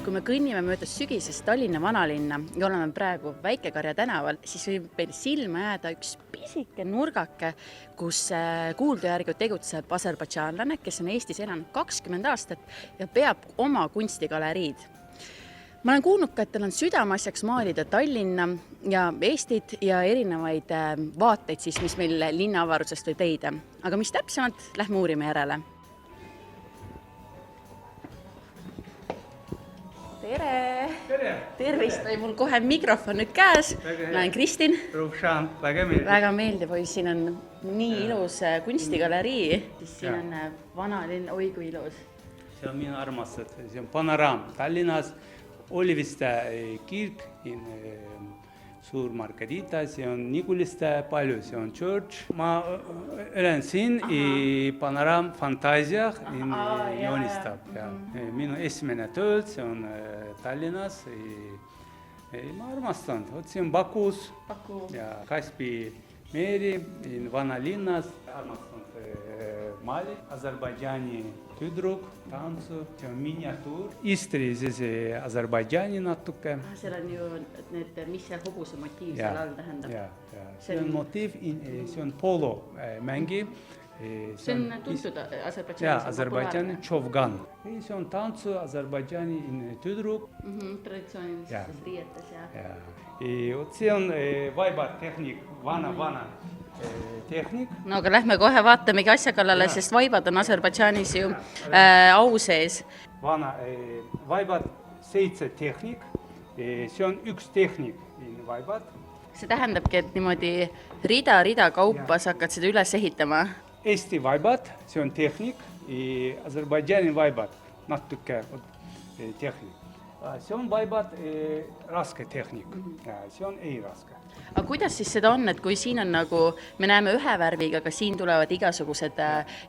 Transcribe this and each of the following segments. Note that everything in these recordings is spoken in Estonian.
Kui me kõnnime mööda sügisest Tallinna vanalinna ja oleme praegu Väike-Karja tänaval, siis võib meil silma jääda üks pisike nurgake, kus kuulda järgi tegutseb aserbaidžaanlane, kes on Eestis elanud 20 aastat ja peab oma kunstigaleriid. Ma olen kuulnud ka, et tal on südameasjaks maalida Tallinna ja Eestit ja erinevaid vaateid, mis meil linnaavarusest võib leida. Aga mis täpsemalt, lähme uurime järele. Tere! Tervist, või mul kohe mikrofon nüüd käes. Ma olen Kristin. Väga meeldib, siin on nii ilus kunstigalerii. Siin on vanalinn, oi kui ilus. See on minu armastus, see on Panoram. Tallinnas oli vist kirk, suur Margarita, see on Nikuliste palju, see on church. Ma olen siin Panoram fantaasiah joonistab. Minu esimene tööd, see on Tallinnas. Ma armastan, see on Bakus ja Kaspi meri, vanalinnas. Armastan maali, Azerbaidžani tüdruk, tantsu, see on miniatuur. Istri siis Azerbaidžani natuke. Seal on ju need, mis see hobuse motiiv seal all tähendab. See on motiiv, see on polo mängi. See on tuntud Azerbaidžanis. Jaa, Azerbaidžani Čovgan. See on tantsu Azerbaidžani tüdruk. Traditsioonilises riietes, jah. See on vaibar tehnik, vana tehnik. No aga lähme kohe vaatamegi asja kallale, sest vaibad on Azerbaidžanis ju au sees. Vana vaibad 7 tehnik, see on üks tehnik vaibad. See tähendabki, et niimoodi rida kaupa sa hakkad seda üles ehitama. Eesti vaibad, see on tehnik, Azerbaidžani vaibad, natuke tehnik. See on vaibad raske tehnik, see on ei raske. Aga kuidas siis seda on, et kui siin on nagu, me näeme ühe värviga, aga siin tulevad igasugused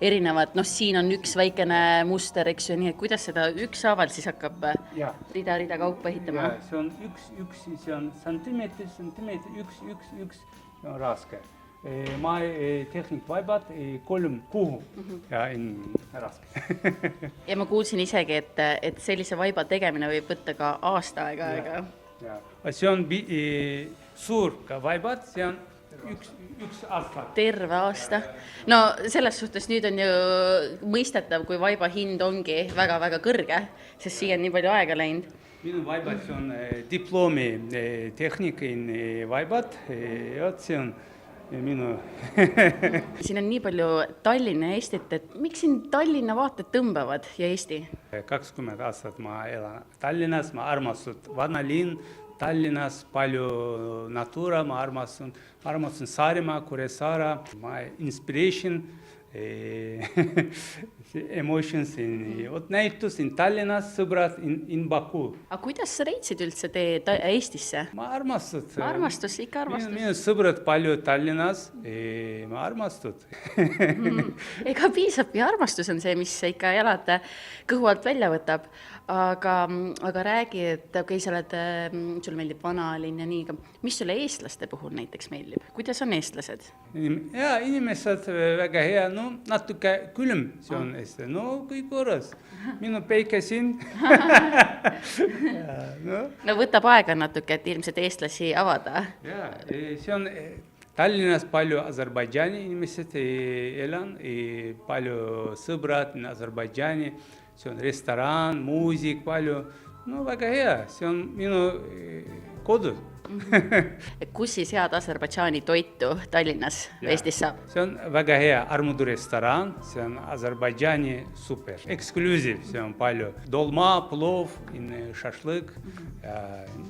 erinevad, siin on üks väikene muster, eks ju, nii et kuidas seda ükshaaval siis hakkab rida kaupa ehitama? See on üks, see on sentimeetri, üks, see on raske. Ma tehnik vaibad 3 kuhu ja raske. Ja ma kuulsin isegi, et sellise vaiba tegemine võib võtta ka aasta aega. See on suur ka vaibad, see on üks aasta. Terve aasta. No selles suhtes nüüd on ju mõistetav, kui vaiba hind ongi väga-väga kõrge, sest siia on nii palju aega läinud. Minu vaibad see on diplomi tehnik vaibad, see on minu. Siin on nii palju Tallinna ja Eestit, et miks siin Tallinna vaated tõmbavad ja Eesti? 20 aastat ma elan Tallinnas, ma armastan vanalinn, Tallinnas palju natura, ma armastan Saaremaa, Kuressaare, ma inspiration, emotions, näitus in Tallinnas, sõbrad in Baku. Aga kuidas sa leidsid üldse tee Eestisse? Ma armastan. Armastus, ikka armastus. Minu sõbrad palju Tallinnas, ma armastan. Ega piisabki, armastus on see, mis ikka jalad kõhu alt välja võtab. Aga räägi, et sa oled, sul meeldib vanalinn ja nii, mis sulle eestlaste puhul näiteks meeldib? Kuidas on eestlased? Jaa, inimesed väga hea, natuke külm see on Eesti, kõik korras. Minu päike siin. No võtab aega natuke, et ilmselt eestlasi avada. Jaa, see on Tallinnas palju Azerbaidžani inimesed elan, palju sõbrad Azerbaidžani, see on restoran, muusik palju, väga hea, see on minu kodus. Kus siis head Azerbaidžani toitu Tallinnas Eestis saab? See on väga hea Armudu restoran, see on Azerbaidžani super, eksklusiiv, see on palju. Dolma, plov, šašlõk,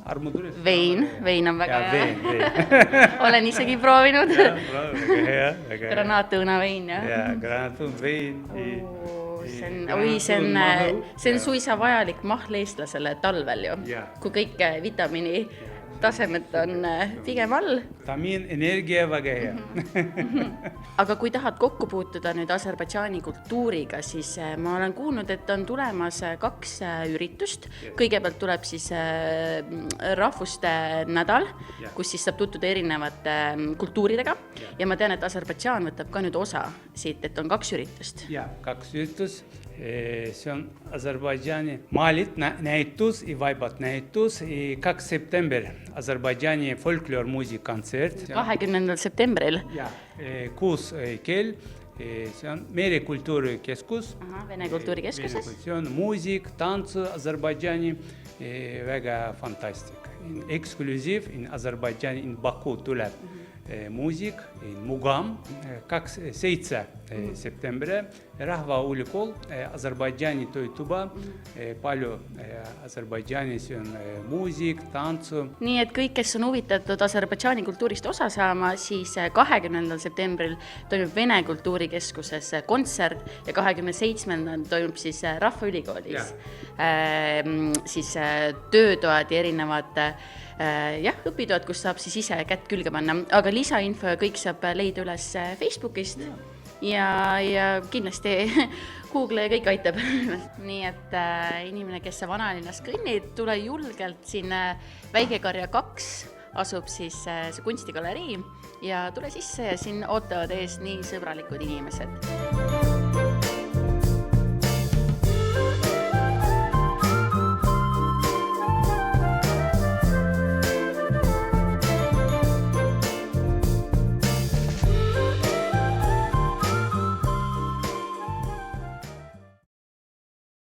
Armudu restoran. Vein on väga hea. Vein. Olen isegi proovinud. Väga hea. Granaatõuna vein, jah? Jaa, granaatõuna vein. See on suisa vajalik mahl eestlasele talvel ju, kui kõik vitamiini tasemed on pigem all. Tamin, energia väga hea. Aga kui tahad kokku puutuda nüüd Azerbaidžani kultuuriga, siis ma olen kuulnud, et on tulemas 2 üritust. Kõigepealt tuleb siis rahvuste nädal, kus siis saab tutvuda erinevate kultuuridega. Ja ma tean, et Azerbaidžan võtab ka nüüd osa siit, et on 2 üritust. Ja, 2 üritust. see on Aserbaidžaani maalit näitus ja vaibad näitus 2 september Aserbaidžaani folkloormuusikontsert. 20. septembril. Ja, 6 kell. See on Mere kultuurikeskus. Vene kultuurikeskuses. See on muusik, tantsu Aserbaidžaani, väga fantastik. Eksklusiiv in Aserbaidžaani, in Baku tuleb muusik, Mugam, 7 september, Rahvaülikool, Aserbaidžaani toituba, palju Aserbaidžaanis on muusik, tantsu. Nii et kõik, kes on huvitatud Aserbaidžaani kultuurist osa saama, siis 20. septembril toimub Vene kultuurikeskuses kontsert ja 27. toimub siis Rahvaülikoolis siis töötoad ja erinevad õpitoad, kus saab siis ise kätt külge panna, aga lisainfo ja kõik saab leida üles Facebookist ja kindlasti Google ja kõik aitab. Nii et inimene, kes sa vanalinnas kõnnid, tule julgelt siin Väike-Karja 2 asub siis see kunstigalerii ja tule sisse ja siin ootavad ees nii sõbralikud inimesed.